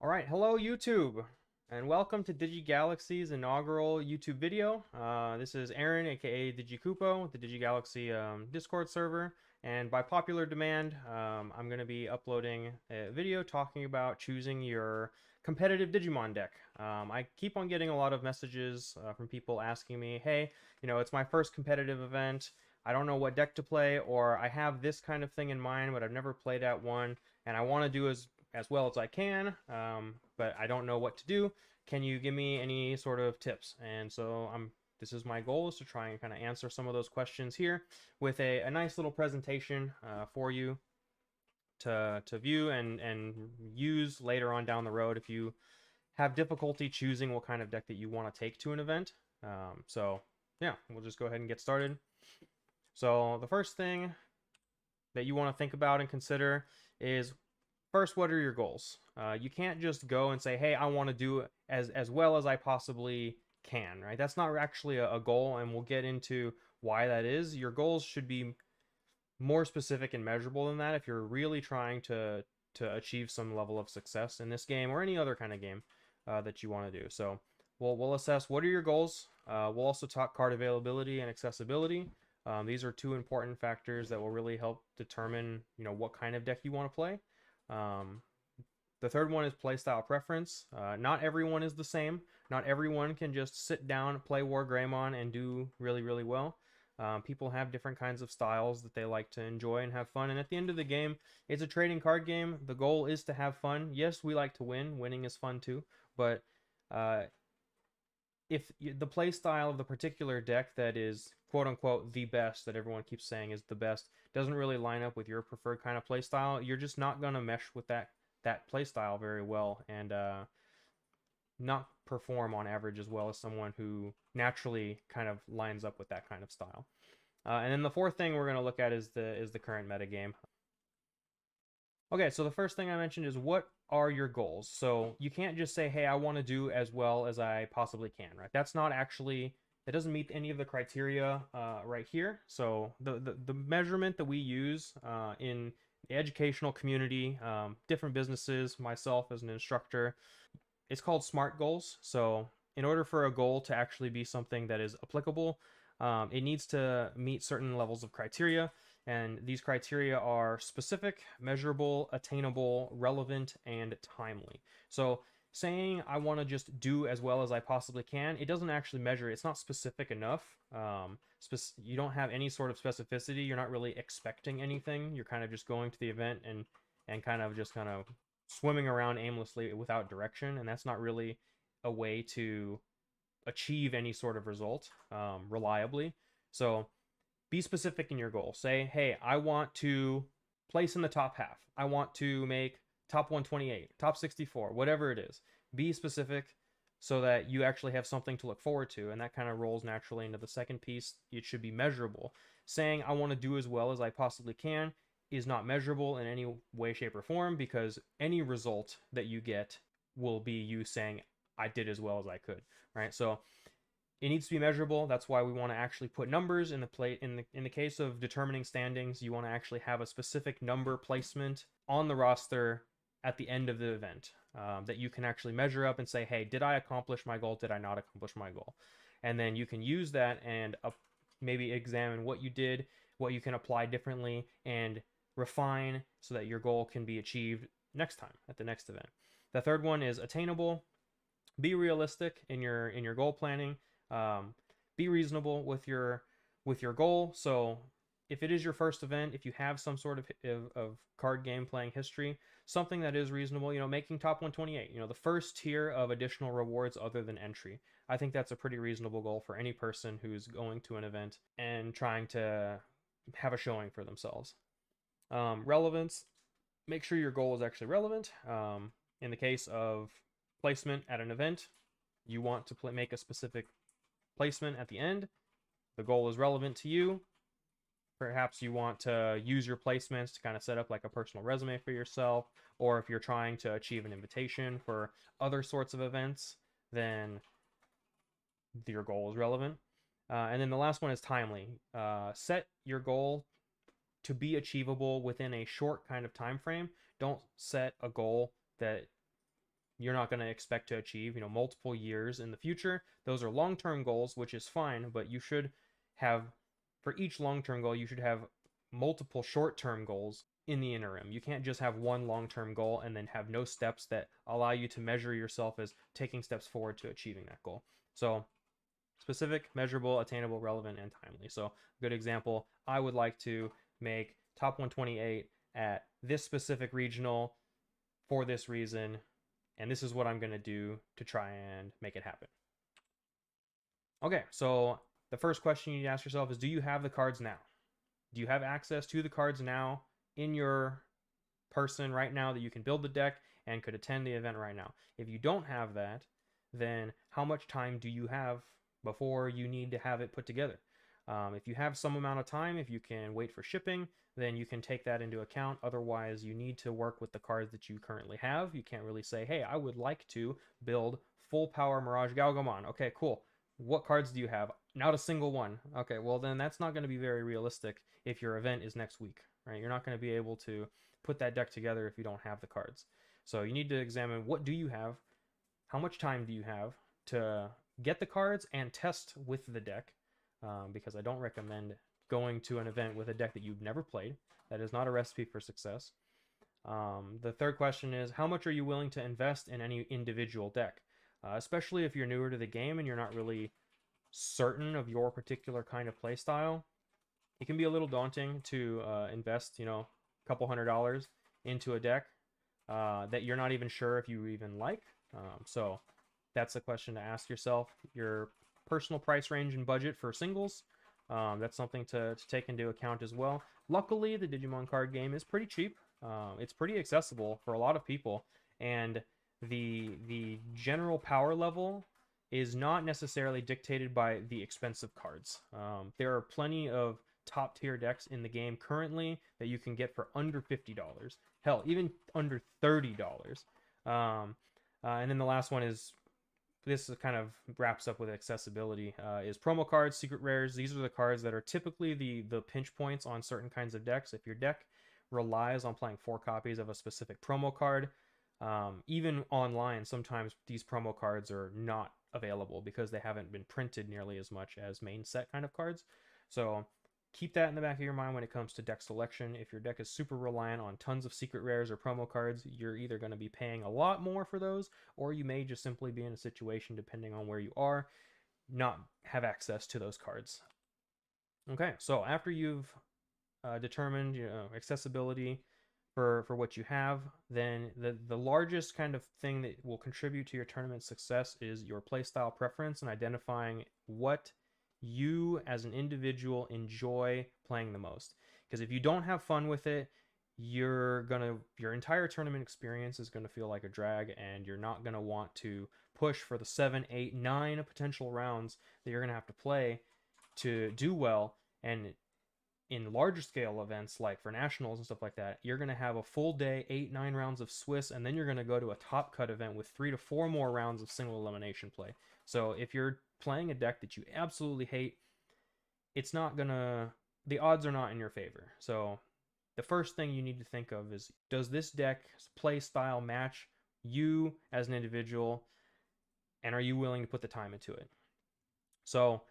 All right, hello YouTube, and welcome to DigiGalaxy's inaugural YouTube video. This is Aaron, aka DigiCupo, with the DigiGalaxy Discord server, and by popular demand, I'm going to be uploading a video talking about choosing your competitive Digimon deck. I keep on getting a lot of messages from people asking me, hey, it's my first competitive event. I don't know what deck to play, or I have this kind of thing in mind, but I've never played at one, and I want to do as well as I can, but I don't know what to do. Can you give me any sort of tips? And so this is my goal, is to try and kind of answer some of those questions here with a nice little presentation for you to view and use later on down the road if you have difficulty choosing what kind of deck that you want to take to an event. So yeah, we'll just go ahead and get started. So the first thing that you want to think about and consider is, first, what are your goals? You can't just go and say, hey, I want to do as well as I possibly can, right? That's not actually a goal, and we'll get into why that is. Your goals should be more specific and measurable than that if you're really trying to achieve some level of success in this game or any other kind of game that you want to do. So we'll assess what are your goals. We'll also talk card availability and accessibility. These are two important factors that will really help determine what kind of deck you want to play. The third one is playstyle preference. Not everyone is the same. Not everyone can just sit down, play War Greymon, and do really, really well. People have different kinds of styles that they like to enjoy and have fun. And at the end of the game, it's a trading card game. The goal is to have fun. Yes, we like to win. Winning is fun too. But if the play style of the particular deck that is quote unquote the best, that everyone keeps saying is the best, doesn't really line up with your preferred kind of play style, you're just not going to mesh with that play style very well, and not perform on average as well as someone who naturally kind of lines up with that kind of style. And then the fourth thing we're going to look at is the current meta game. Okay, so the first thing I mentioned is, what are your goals? So you can't just say, hey, I want to do as well as I possibly can, right? That's not actually, that doesn't meet any of the criteria right here. So the measurement that we use in the educational community, different businesses, myself as an instructor, it's called SMART goals. So in order for a goal to actually be something that is applicable, it needs to meet certain levels of criteria. And these criteria are specific, measurable, attainable, relevant, and timely. So saying I want to just do as well as I possibly can, it doesn't actually measure. It's not specific enough. You don't have any sort of specificity. You're not really expecting anything. You're kind of just going to the event and kind of swimming around aimlessly without direction, and that's not really a way to achieve any sort of result reliably. So be specific in your goal. Say, hey, I want to place in the top half. I want to make top 128, top 64, whatever it is. Be specific so that you actually have something to look forward to. And that kind of rolls naturally into the second piece. It should be measurable. Saying I want to do as well as I possibly can is not measurable in any way, shape, or form, because any result that you get will be you saying I did as well as I could, right? So it needs to be measurable. That's why we want to actually put numbers in the plate. In the case of determining standings, you want to actually have a specific number placement on the roster at the end of the event that you can actually measure up and say, hey, did I accomplish my goal? Did I not accomplish my goal? And then you can use that and maybe examine what you did, what you can apply differently, and refine so that your goal can be achieved next time at the next event. The third one is attainable. Be realistic in your goal planning. Be reasonable with your goal. So if it is your first event, if you have some sort of card game playing history, something that is reasonable, making top 128, the first tier of additional rewards other than entry. I think that's a pretty reasonable goal for any person who's going to an event and trying to have a showing for themselves. Relevance, make sure your goal is actually relevant. In the case of placement at an event, you want to make a specific placement at the end. The goal is relevant to you. Perhaps you want to use your placements to kind of set up like a personal resume for yourself, or if you're trying to achieve an invitation for other sorts of events, then your goal is relevant. And then the last one is timely. Set your goal to be achievable within a short kind of time frame. Don't set a goal that you're not going to expect to achieve, multiple years in the future. Those are long-term goals, which is fine, but you should have, for each long-term goal, you should have multiple short-term goals in the interim. You can't just have one long-term goal and then have no steps that allow you to measure yourself as taking steps forward to achieving that goal. So specific, measurable, attainable, relevant, and timely. So good example, I would like to make top 128 at this specific regional for this reason, and this is what I'm going to do to try and make it happen. Okay, so the first question you need to ask yourself is, do you have the cards now? Do you have access to the cards now in your person right now that you can build the deck and could attend the event right now? If you don't have that, then how much time do you have before you need to have it put together? If you have some amount of time, if you can wait for shipping, then you can take that into account. Otherwise, you need to work with the cards that you currently have. You can't really say, hey, I would like to build full power Mirage Galgamon. Okay, cool. What cards do you have? Not a single one. Okay, well then that's not going to be very realistic if your event is next week, right? You're not going to be able to put that deck together if you don't have the cards. So you need to examine, what do you have? How much time do you have to get the cards and test with the deck? Because I don't recommend going to an event with a deck that you've never played. That is not a recipe for success. The third question is, how much are you willing to invest in any individual deck? Especially if you're newer to the game and you're not really certain of your particular kind of play style. It can be a little daunting to invest, a couple $100 into a deck that you're not even sure if you even like. So that's a question to ask yourself. Your personal price range and budget for singles. That's something to take into account as well. Luckily, the Digimon card game is pretty cheap. It's pretty accessible for a lot of people, and the general power level is not necessarily dictated by the expensive cards. There are plenty of top tier decks in the game currently that you can get for under $50. Hell, even under $30. And then the last one is, this kind of wraps up with accessibility, is promo cards, secret rares. These are the cards that are typically the pinch points on certain kinds of decks. If your deck relies on playing 4 copies of a specific promo card, even online, sometimes these promo cards are not available because they haven't been printed nearly as much as main set kind of cards. So keep that in the back of your mind when it comes to deck selection. If your deck is super reliant on tons of secret rares or promo cards, you're either going to be paying a lot more for those, or you may just simply be in a situation, depending on where you are, not have access to those cards. Okay, so after you've determined accessibility for what you have, then the largest kind of thing that will contribute to your tournament success is your playstyle preference and identifying what you as an individual enjoy playing the most. Because if you don't have fun with it, your entire tournament experience is going to feel like a drag, and you're not going to want to push for the 7, 8, 9 potential rounds that you're going to have to play to do well. And in larger scale events, like for nationals and stuff like that, you're going to have a full day, 8, 9 rounds of Swiss, and then you're going to go to a top cut event with 3 to 4 more rounds of single elimination play. So if you're playing a deck that you absolutely hate, it's not gonna, the odds are not in your favor. So the first thing you need to think of is, does this deck's play style match you as an individual, and are you willing to put the time into it? So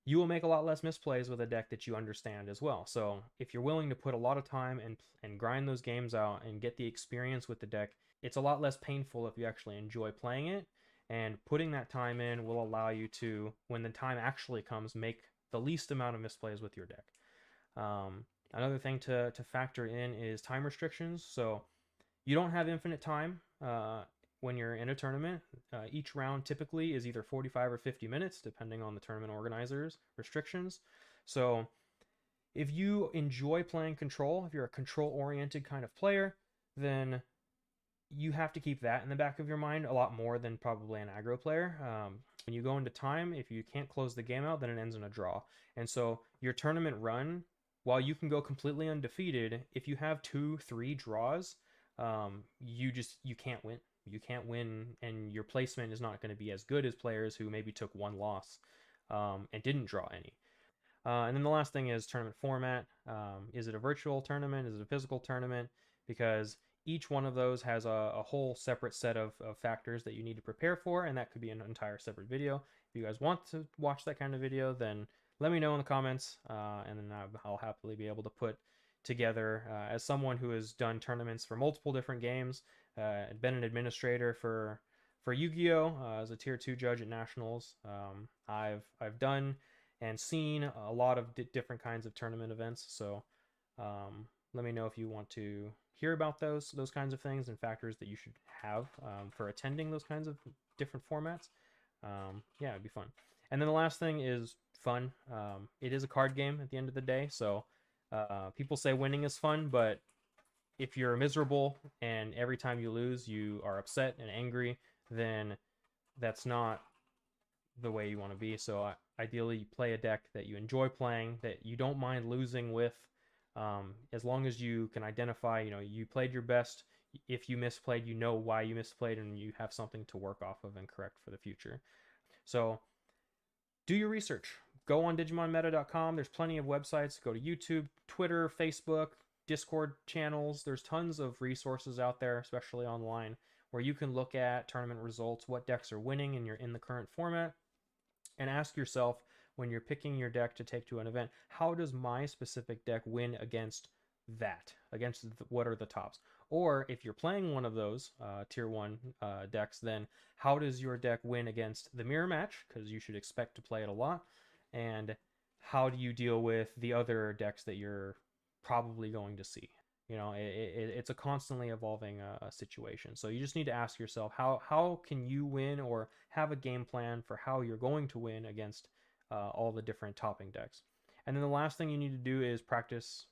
you will make a lot less misplays with a deck that you understand as well. So if you're willing to put a lot of time and grind those games out and get the experience with the deck, it's a lot less painful if you actually enjoy playing it. And putting that time in will allow you to, when the time actually comes, make the least amount of misplays with your deck. Another thing to factor in is time restrictions. So you don't have infinite time when you're in a tournament. Each round typically is either 45 or 50 minutes, depending on the tournament organizer's restrictions. So if you enjoy playing control, if you're a control-oriented kind of player, then you have to keep that in the back of your mind a lot more than probably an aggro player. When you go into time, if you can't close the game out, then it ends in a draw. And so your tournament run, while you can go completely undefeated, if you have 2, 3 draws, you can't win. You can't win, and your placement is not going to be as good as players who maybe took 1 loss and didn't draw any. And then the last thing is tournament format. Is it a virtual tournament? Is it a physical tournament? Because Each one of those has a whole separate set of factors that you need to prepare for, and that could be an entire separate video. If you guys want to watch that kind of video, then let me know in the comments, and then I'll happily be able to put together, as someone who has done tournaments for multiple different games, been an administrator for Yu-Gi-Oh! As a tier 2 judge at nationals. I've done and seen a lot of different kinds of tournament events, so let me know if you want to hear about those kinds of things and factors that you should have for attending those kinds of different formats. Yeah, it'd be fun. And then the last thing is fun. It is a card game at the end of the day, so people say winning is fun, but if you're miserable and every time you lose you are upset and angry, then that's not the way you want to be. So ideally, you play a deck that you enjoy playing, that you don't mind losing with, as long as you can identify, you played your best. If you misplayed, you know why you misplayed, and you have something to work off of and correct for the future. So do your research. Go on digimonmeta.com. There's plenty of websites. Go to YouTube, Twitter, Facebook, Discord channels. There's tons of resources out there, especially online, where you can look at tournament results, what decks are winning in the current format, and ask yourself, when you're picking your deck to take to an event, how does my specific deck win against that? Against what are the tops? Or if you're playing one of those tier 1 decks, then how does your deck win against the mirror match? Because you should expect to play it a lot. And how do you deal with the other decks that you're probably going to see? It's a constantly evolving situation. So you just need to ask yourself, how can you win, or have a game plan for how you're going to win against all the different topping decks. And then the last thing you need to do is practice.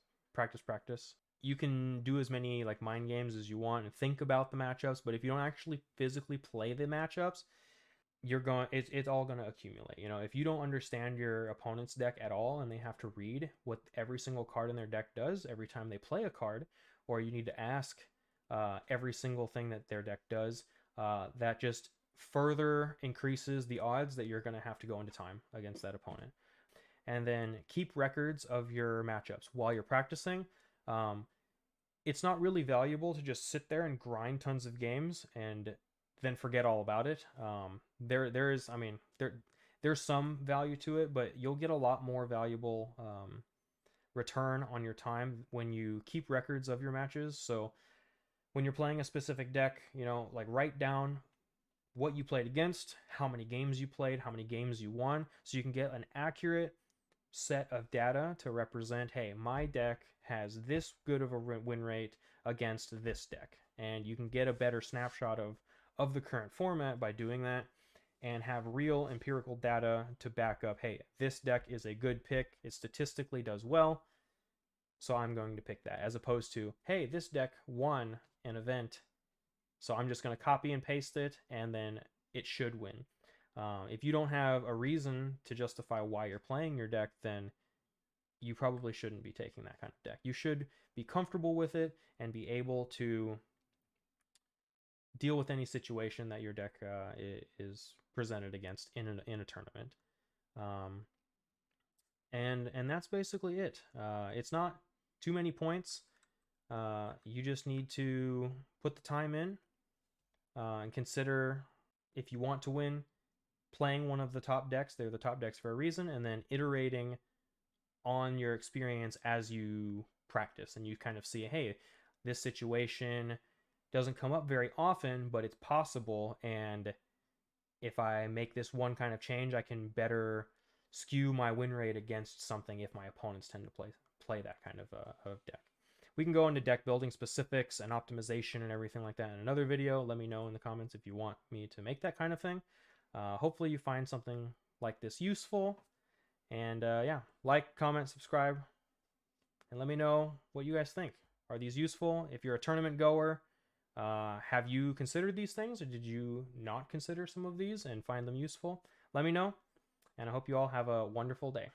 You can do as many like mind games as you want and think about the matchups, but if you don't actually physically play the matchups, it's all going to accumulate. If you don't understand your opponent's deck at all and they have to read what every single card in their deck does every time they play a card, or you need to ask every single thing that their deck does, that just further increases the odds that you're going to have to go into time against that opponent. And then keep records of your matchups while you're practicing. It's not really valuable to just sit there and grind tons of games and then forget all about it. There's some value to it, but you'll get a lot more valuable return on your time when you keep records of your matches. So when you're playing a specific deck, like write down what you played against, how many games you played, how many games you won, so you can get an accurate set of data to represent, hey, my deck has this good of a win rate against this deck. And you can get a better snapshot of the current format by doing that, and have real empirical data to back up, hey, this deck is a good pick, it statistically does well, so I'm going to pick that, as opposed to, hey, this deck won an event, so I'm just going to copy and paste it, and then it should win. If you don't have a reason to justify why you're playing your deck, then you probably shouldn't be taking that kind of deck. You should be comfortable with it and be able to deal with any situation that your deck is presented against in a tournament. And that's basically it. It's not too many points. You just need to put the time in and consider, if you want to win, playing one of the top decks. They're the top decks for a reason, and then iterating on your experience as you practice, and you kind of see, hey, this situation doesn't come up very often, but it's possible, and if I make this one kind of change, I can better skew my win rate against something if my opponents tend to play that kind of deck. We can go into deck building specifics and optimization and everything like that in another video. Let me know in the comments if you want me to make that kind of thing. Hopefully you find something like this useful. And yeah, like, comment, subscribe, and let me know what you guys think. Are these useful? If you're a tournament goer, have you considered these things, or did you not consider some of these and find them useful? Let me know, and I hope you all have a wonderful day.